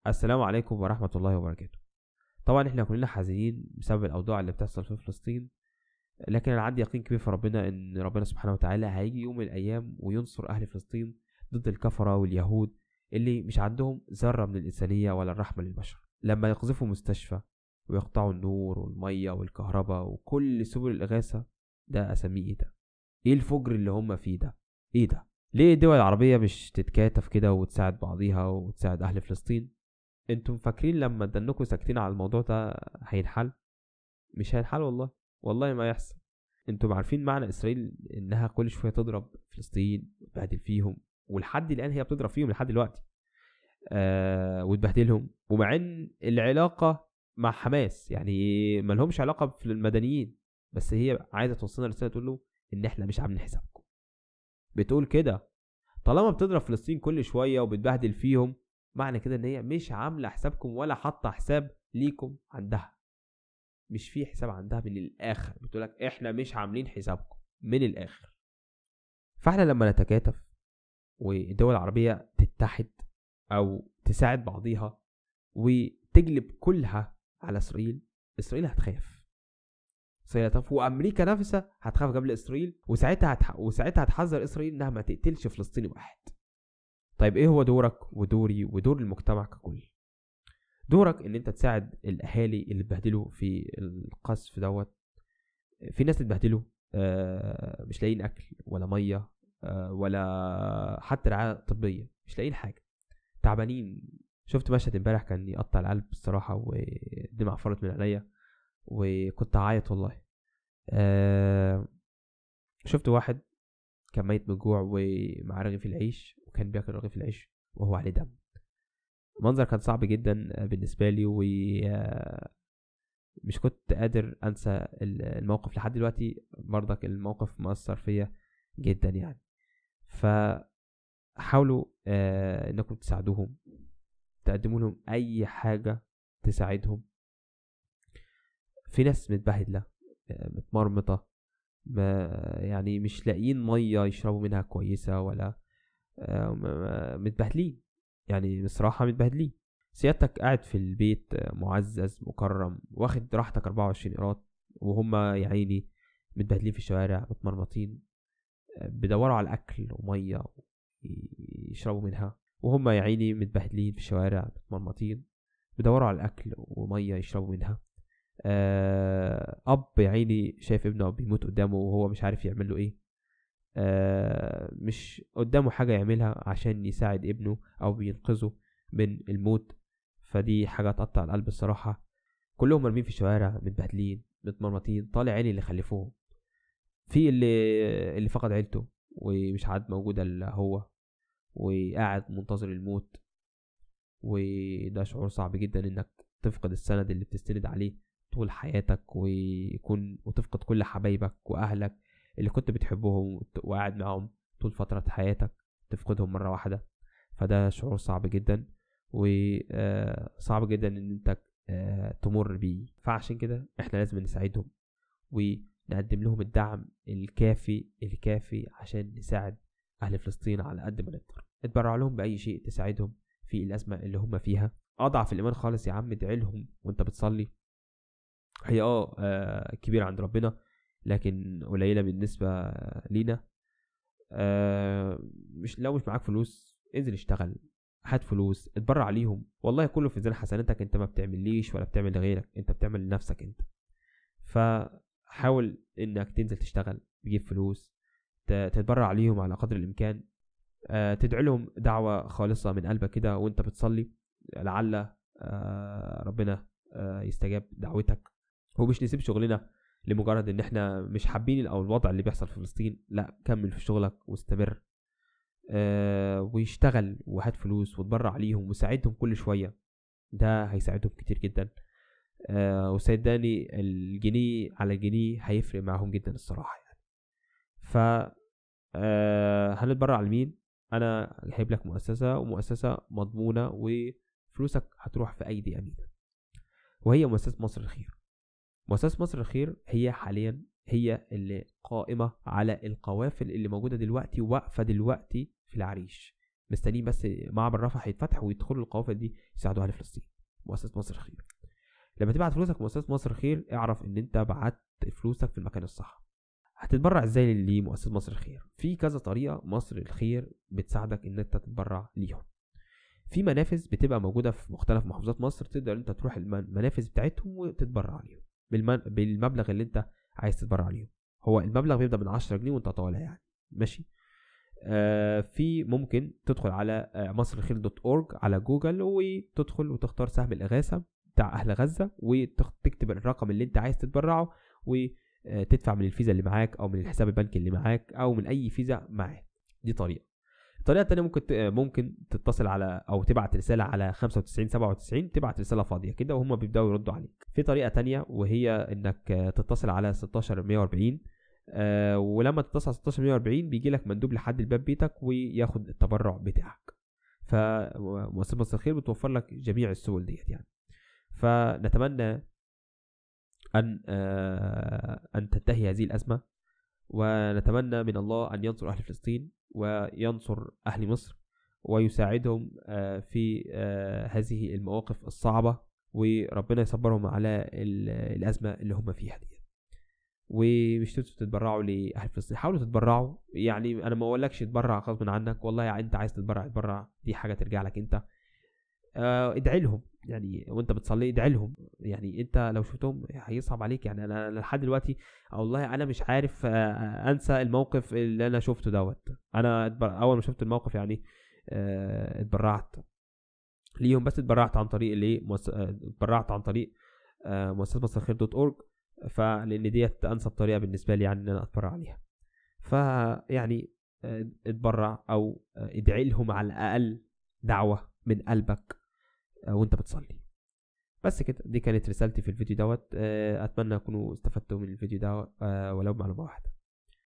السلام عليكم ورحمة الله وبركاته. طبعا احنا كلنا حزينين بسبب الأوضاع اللي بتحصل في فلسطين، لكن أنا عندي يقين كبير في ربنا إن ربنا سبحانه وتعالى هيجي يوم من الأيام وينصر أهل فلسطين ضد الكفرة واليهود اللي مش عندهم ذرة من الإنسانية ولا الرحمة للبشر. لما يقذفوا مستشفى ويقطعوا النور والمية والكهرباء وكل سبل الإغاثة، ده أسميه إيه؟ ده إيه الفجر اللي هم فيه ده؟ إيه ده؟ ليه الدول العربية مش تتكاتف كده وتساعد بعضيها وتساعد أهل فلسطين؟ انتم فاكرين لما دنكوا ساكتين على الموضوع ده هينحل؟ مش هينحل والله. والله ما يحصل. انتم عارفين معنى اسرائيل انها كل شويه تضرب فلسطين وتبهدل فيهم، ولحد الان هي بتضرب فيهم لحد دلوقتي وتبهدلهم، ومع ان العلاقه مع حماس يعني ما لهمش علاقه في المدنيين، بس هي عايزه توصلنا رساله تقول له ان احنا مش عاملين حسابكم. بتقول كده طالما بتضرب فلسطين كل شويه وبتبهدل فيهم، معنى كده ان هي مش عامله حسابكم ولا حاطه حساب ليكم عندها. مش في حساب عندها من الاخر، بتقولك احنا مش عاملين حسابكم من الاخر. فاحنا لما نتكاتف والدول العربيه تتحد او تساعد بعضيها وتجلب كلها على اسرائيل، اسرائيل هتخاف. اسرائيل هتخاف وامريكا نفسها هتخاف قبل اسرائيل، وساعتها هتحذر اسرائيل انها ما تقتلش فلسطيني واحد. طيب ايه هو دورك ودوري ودور المجتمع ككل؟ دورك ان انت تساعد الاهالي اللي اتبهدلوا في القصف دوت. في ناس اتبهدلوا مش لاقيين اكل ولا ميه ولا حتى رعايه طبيه، مش لاقيين حاجه، تعبانين. شفت مشهد امبارح كان يقطع القلب الصراحه، ودمع فرت من عينيا وكنت عايط والله. شفت واحد كان ميت من جوع ومع رغيف العيش، وكان بياكل رغيف العيش وهو عليه دم. المنظر كان صعب جدا بالنسبه لي، مش كنت قادر انسى الموقف لحد دلوقتي. برضك الموقف مؤثر فيا جدا يعني. فحاولوا انكم تساعدوهم، تقدموا لهم اي حاجة تساعدهم. في ناس متبهدلة متمرمطة، يعني مش لاقيين مية يشربوا منها كويسة، ولا متبهدلين، يعني بصراحة متبهدلين. سيادتك قاعد في البيت معزز مكرم واخد راحتك 24 قيراط، وهم يا عيني متبهدلين في الشوارع متمرمطين، بيدوروا على اكل وميه يشربوا منها، وهم يا عيني متبهدلين في الشوارع متمرمطين بيدوروا على الاكل وميه يشربوا منها. اب يا عيني شايف ابنه بيموت قدامه وهو مش عارف يعمل له ايه، مش قدامه حاجه يعملها عشان يساعد ابنه او بينقذه من الموت. فدي حاجه تقطع القلب الصراحه. كلهم مرمين في الشوارع متبهدلين متمرمطين، طالع عيني اللي خلفوهم، في اللي فقد عيلته ومش عاد موجوده الا هو، وقاعد منتظر الموت. وده شعور صعب جدا انك تفقد السند اللي بتستند عليه طول حياتك، وتفقد كل حبايبك واهلك اللي كنت بتحبهم وقاعد معهم طول فترة حياتك، تفقدهم مرة واحدة. فده شعور صعب جدا، وصعب جدا ان انت تمر بيه. فعشان كده احنا لازم نساعدهم ونقدم لهم الدعم الكافي عشان نساعد اهل فلسطين على قد ما نقدر. اتبرع لهم باي شيء تساعدهم في الازمه اللي هم فيها. اضعف الايمان خالص يا عم، ادعي لهم وانت بتصلي. هي كبيره عند ربنا، لكن قليله بالنسبه لينا. لو مش معاك فلوس انزل اشتغل، هات فلوس، اتبرع عليهم، والله كله في ميزان حسناتك. انت ما بتعمليش ولا بتعمل لغيرك، انت بتعمل لنفسك انت. فحاول انك تنزل تشتغل، تجيب فلوس، تتبرع عليهم على قدر الامكان. تدعي لهم دعوة خالصة من قلبك كده وانت بتصلي، لعل ربنا يستجاب دعوتك. ومش نسيب شغلنا لمجرد ان احنا مش حابين او الوضع اللي بيحصل في فلسطين، لا، كمل في شغلك واستمر ويشتغل وهات فلوس وتبرع عليهم وساعدهم كل شوية. ده هيساعدهم كتير جدا. وصدقني الجنيه على الجنيه هيفرق معهم جدا الصراحة يعني. ف هنتبرع على مين؟ انا جايب لك مؤسسة مضمونة، وفلوسك هتروح في ايدي امينة، وهي مؤسسة مصر الخير. مؤسسة مصر الخير هي حاليا هي اللي قائمة على القوافل اللي موجودة دلوقتي واقفة دلوقتي في العريش. مستنيين بس معبر رفح يتفتح ويدخلوا القوافل دي يساعدوا اهل فلسطين. مؤسسه مصر الخير، لما تبعت فلوسك مؤسسه مصر الخير اعرف ان انت بعت فلوسك في المكان الصح. هتتبرع ازاي لمؤسسه مصر الخير؟ في كذا طريقه مصر الخير بتساعدك ان انت تتبرع ليهم. في منافذ بتبقى موجوده في مختلف محافظات مصر، تقدر انت تروح المنافذ بتاعتهم وتتبرع ليهم بالمبلغ اللي انت عايز تتبرع ليهم. هو المبلغ بيبدا من 10 جنيه وانت طالع يعني ماشي. في ممكن تدخل على مصرخير.org على جوجل وتدخل وتختار سهم الإغاثة بتاع أهل غزة وتكتب الرقم اللي انت عايز تتبرعه وتدفع من الفيزا اللي معاك أو من الحساب البنكي اللي معاك أو من أي فيزا معاك. دي طريقة. الطريقة التانية ممكن تتصل على أو تبعت رسالة على 9597، تبعت رسالة فاضية كده وهم بيبدأوا يردوا عليك. في طريقة تانية وهي إنك تتصل على 16140، ولما تتصل 16140 بيجي لك مندوب لحد الباب بيتك وياخد التبرع بتاعك. فمؤسسة مصر الخير بتوفر لك جميع السبل ديت يعني. فنتمنى أن تنتهي هذه الأزمة، ونتمنى من الله أن ينصر أهل فلسطين وينصر أهل مصر ويساعدهم في هذه المواقف الصعبة، وربنا يصبرهم على الأزمة اللي هم فيها دي. ومش تتبرعوا لأهل فلسطين، حاولوا تتبرعوا يعني. أنا ما أقولكش تتبرع غصب عنك، والله يعني أنت عايز تتبرع دي حاجة ترجع لك أنت. ادعي لهم يعني وانت بتصلي، ادعي لهم يعني. انت لو شفتهم هيصعب عليك يعني. انا لحد دلوقتي والله انا مش عارف انسى الموقف اللي انا شفته دوت. انا اول ما شفت الموقف يعني اتبرعت ليهم، بس اتبرعت عن طريق اتبرعت عن طريق مؤسسة مصرخير.org، فلان ديت انسب طريقه بالنسبه لي يعني ان انا اتبرع عليها. فيعني اتبرع او ادعي لهم على الاقل دعوه من قلبك وانت بتصلي. بس كده، دي كانت رسالتي في الفيديو دوت. اتمنى تكونوا استفدتوا من الفيديو ده ولو معلومه واحده.